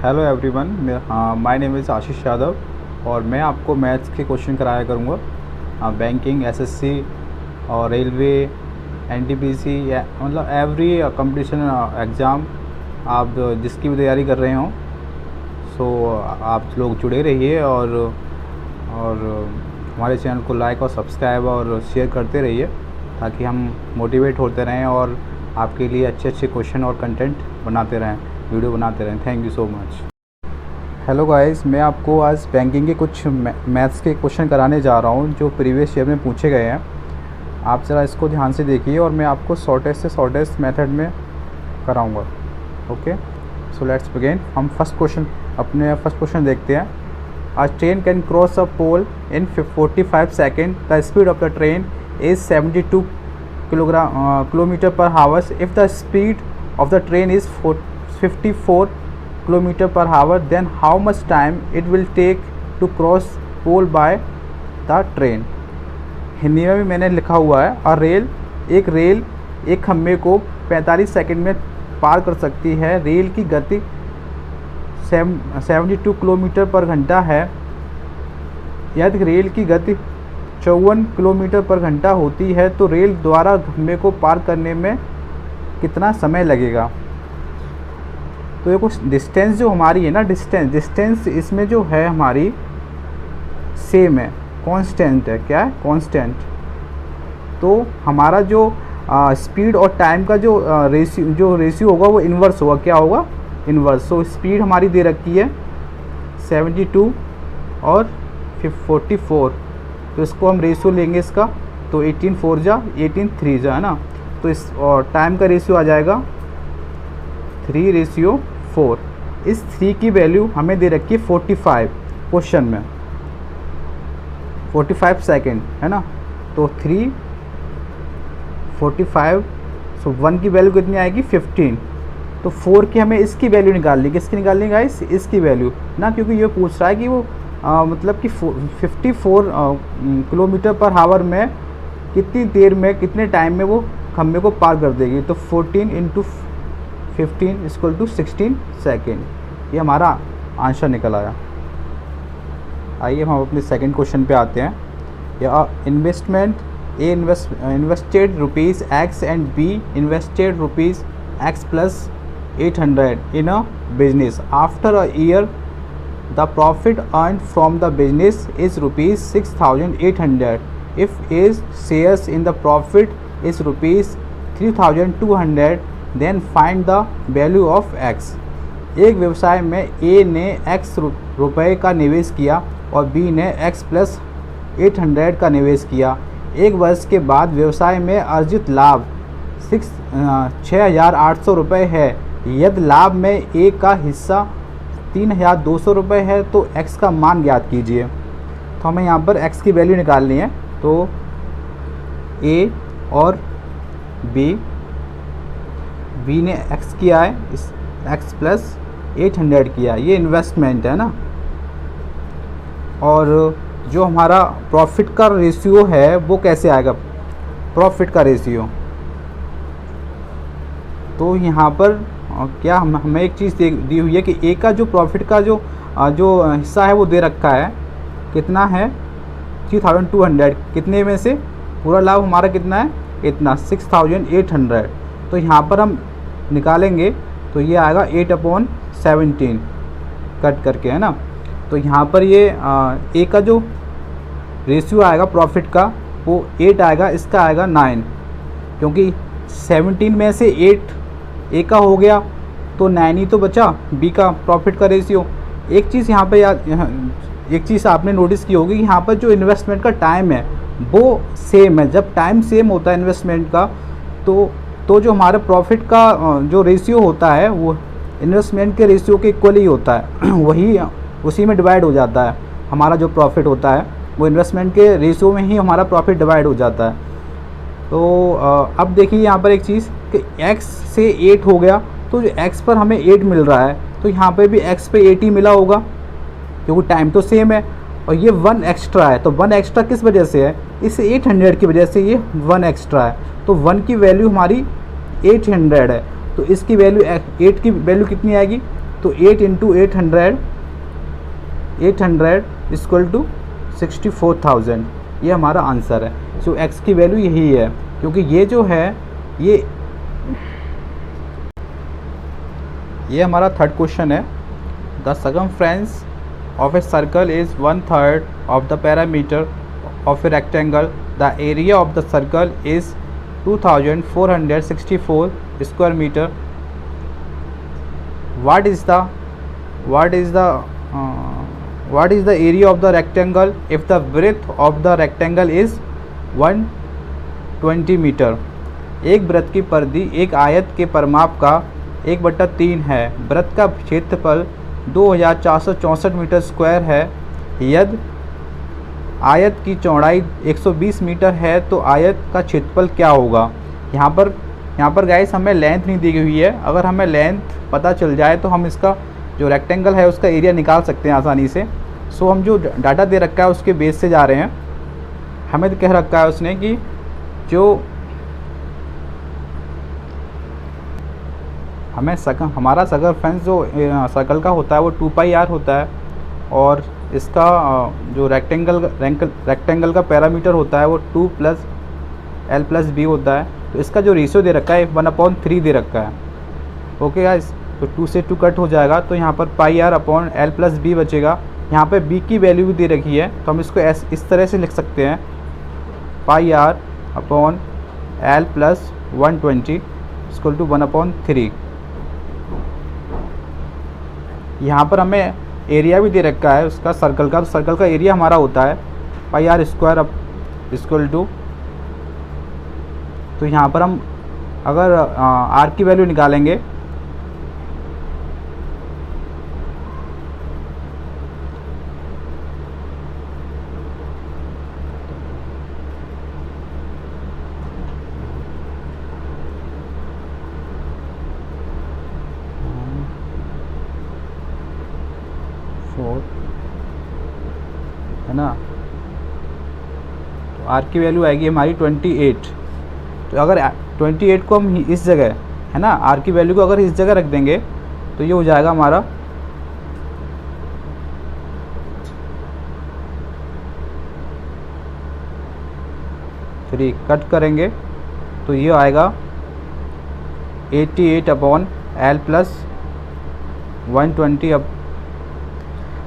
Hello everyone, my name is Ashish Yadav और मैं आपको मैथ्स के क्वेश्चन कराया करूँगा। बैंकिंग, एसएससी और रेलवे, एनटीपीसी मतलब एवरी कंपटीशन एग्ज़ाम आप जिसकी भी तैयारी कर रहे हों, सो आप लोग जुड़े रहिए और हमारे चैनल को लाइक और सब्सक्राइब और शेयर करते रहिए ताकि हम मोटिवेट होते रहें और आपके लिए अच्छे अच्छे क्वेश्चन और कंटेंट बनाते रहें, वीडियो बनाते रहें। Thank you so much. Hello guys, मैं आपको आज बैंकिंग के कुछ मैथ्स के क्वेश्चन कराने जा रहा हूं जो प्रीवियस ईयर में पूछे गए हैं। आप ज़रा इसको ध्यान से देखिए और मैं आपको शॉर्टेस्ट से शॉर्टेस्ट मेथड में कराऊंगा। Okay, so let's begin. हम फर्स्ट क्वेश्चन देखते हैं। A train can cross a pole in 45 second. The speed of the train is 72 kilometre per hours. If the speed of the train is 54 kilometre per hour, then how much time it will take to cross pole by the train. Hindi में भी मैंने लिखा हुआ है। और rail एक खम्भे को 45 सेकंड में पार कर सकती है। रेल की गति 72 किलोमीटर पर घंटा है। यदि रेल की गति 54 किलोमीटर पर घंटा होती है तो रेल द्वारा खम्भे को पार करने में कितना समय लगेगा। तो ये कुछ डिस्टेंस जो हमारी है ना, डिस्टेंस इसमें जो है हमारी सेम है, कांस्टेंट है। क्या है? कांस्टेंट। तो हमारा जो स्पीड और टाइम का जो रेशियो होगा वो इन्वर्स होगा। क्या होगा? इन्वर्स। तो स्पीड हमारी दे रखी है 72 और 44, तो इसको हम रेशियो लेंगे इसका, तो 18 4 जा 18 3 जा, है ना। तो इस और टाइम का रेशियो आ जाएगा 3:4। इस 3 की वैल्यू हमें दे रखी है 45 क्वेश्चन में, 45 सेकेंड, है ना। तो 3 45, सो 1 की वैल्यू कितनी आएगी? 15। तो 4 की हमें इसकी वैल्यू निकालनी। किसकी निकालनी गाइस? इसकी वैल्यू ना, क्योंकि ये पूछ रहा है कि वो मतलब कि 54 किलोमीटर पर हावर में कितनी देर में, कितने टाइम में वो खम्भे को पार कर देगी। तो 14 × 15 = 16 सेकेंड। ये हमारा आंसर निकल आया। आइए हम अपने सेकंड क्वेश्चन पे आते हैं। या invested rupees X and B invested rupees X + 800 in a business. After a year the profit earn from the business is rupees 6800। If is shares in the profit is rupees 3200, then find the value of X। एक व्यवसाय में A ने X रुपये का निवेश किया और B ने X + 800 का निवेश किया। एक वर्ष के बाद व्यवसाय में अर्जित लाभ 6,800 रुपये है। यदि लाभ में A का हिस्सा 3,200 रुपये है तो X का मान ज्ञात कीजिए। तो हमें यहाँ पर X की वैल्यू निकालनी है। तो A और B ने X किया है, इस X + 800 किया, ये इन्वेस्टमेंट है ना। और जो हमारा प्रॉफिट का रेशियो है वो कैसे आएगा? प्रॉफिट का रेशियो, तो यहाँ पर क्या हमें एक चीज़ दी हुई है कि ए का जो प्रॉफिट का जो हिस्सा है वो दे रखा है। कितना है? 3200। कितने में से? पूरा लाभ हमारा कितना है? इतना, 6800। तो यहाँ पर हम निकालेंगे तो ये आएगा 8/17 कट करके, है ना। तो यहाँ पर ये ए का जो रेशियो आएगा प्रॉफिट का वो 8 आएगा, इसका आएगा 9, क्योंकि 17 में से 8 ए का हो गया तो 9 ही तो बचा बी का प्रॉफिट का रेशियो। एक चीज़ यहाँ पर एक चीज़ आपने नोटिस की होगी कि यहाँ पर जो इन्वेस्टमेंट का टाइम है वो सेम है। जब टाइम सेम होता है इन्वेस्टमेंट का तो जो हमारे प्रॉफिट का जो रेशियो होता है वो इन्वेस्टमेंट के रेशियो के इक्वल ही होता है। वही उसी में डिवाइड हो जाता है। हमारा जो प्रॉफिट होता है वो इन्वेस्टमेंट के रेशियो में ही हमारा प्रॉफिट डिवाइड हो जाता है। तो अब देखिए यहाँ पर एक चीज़ कि X से 8 हो गया, तो जो X पर हमें 8 मिल रहा है तो यहाँ पर भी X पे 8 ही मिला होगा, क्योंकि टाइम तो सेम है। और ये 1 एक्स्ट्रा है, तो 1 एक्स्ट्रा किस वजह से है? इस 800 की वजह से ये 1 एक्स्ट्रा है। तो 1 की वैल्यू हमारी 800 है, तो इसकी वैल्यू 8 की वैल्यू कितनी आएगी? तो 8 इंटू 800 इक्वल टू 64,000, ये हमारा आंसर है। सो एक्स की वैल्यू यही है, क्योंकि ये जो है ये हमारा थर्ड क्वेश्चन है। The circumference of a circle is 1/3 of the parameter of a rectangle. The area of the circle is 2464 square metre. what is the area of the rectangle if the breadth of the rectangle is 120 metre. एक वृत्त की परिधि एक आयत के परिमाप का 1/3 है। वृत्त का क्षेत्रफल 2464 मीटर स्क्वायर है। यदि आयत की चौड़ाई 120 मीटर है तो आयत का क्षेत्रफल क्या होगा। यहाँ पर गाइस हमें लेंथ नहीं दी हुई है। अगर हमें लेंथ पता चल जाए तो हम इसका जो रेक्टेंगल है उसका एरिया निकाल सकते हैं आसानी से। सो हम जो डाटा दे रखा है उसके बेस से जा रहे हैं। हमें तो कह रखा है उसने कि जो हमें हमारा सर्कमफ्रेंस जो सर्कल का होता है वो 2πr होता है, और इसका जो रेक्टेंगल का पैरामीटर होता है वो 2 + l + b होता है। तो इसका जो रेशियो दे रखा है 1/3 दे रखा है। ओके गाइस, तो 2 से 2 कट हो जाएगा, तो यहाँ पर πr/l + b बचेगा। यहाँ पे b की वैल्यू भी दे रखी है, तो हम इसको इस तरह से लिख सकते हैं πr/l + 120 = 1/3। यहाँ पर हमें एरिया भी दे रखा है उसका सर्कल का, तो सर्कल का एरिया हमारा होता है πr² = तो यहाँ पर हम अगर r की वैल्यू निकालेंगे है ना, तो r की वैल्यू आएगी हमारी 28। तो अगर 28 को हम इस जगह है ना r की वैल्यू को अगर इस जगह रख देंगे तो ये हो जाएगा हमारा 3 कट करेंगे तो ये आएगा 88/l + 120। अब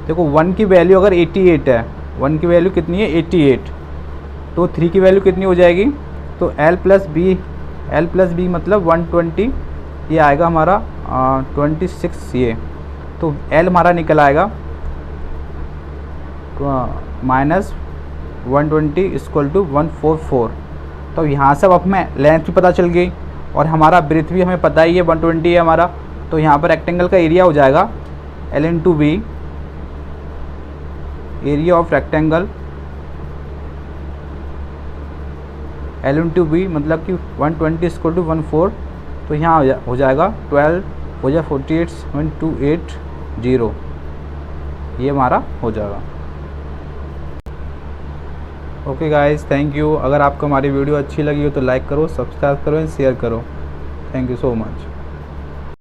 देखो 1 की वैल्यू अगर 88 है, 1 की वैल्यू कितनी है 88, तो 3 की वैल्यू कितनी हो जाएगी, तो l + b मतलब 120, ये आएगा हमारा 26 ये, तो l हमारा निकल आएगा -120 = 144। तो यहाँ से अब हमें लेंथ भी पता चल गई और हमारा ब्रेथ भी हमें पता ही है 120 है हमारा। तो यहाँ पर रेक्टेंगल का एरिया हो जाएगा l × b, area of rectangle l × b मतलब कि 120 = 1/4। तो यहाँ हो जाएगा 12 हो जाए 48.280, ये हमारा हो जाएगा। Okay guys, thank you. अगर आपको हमारी वीडियो अच्छी लगी हो तो लाइक करो, सब्सक्राइब करो एंड शेयर करो। Thank you so much.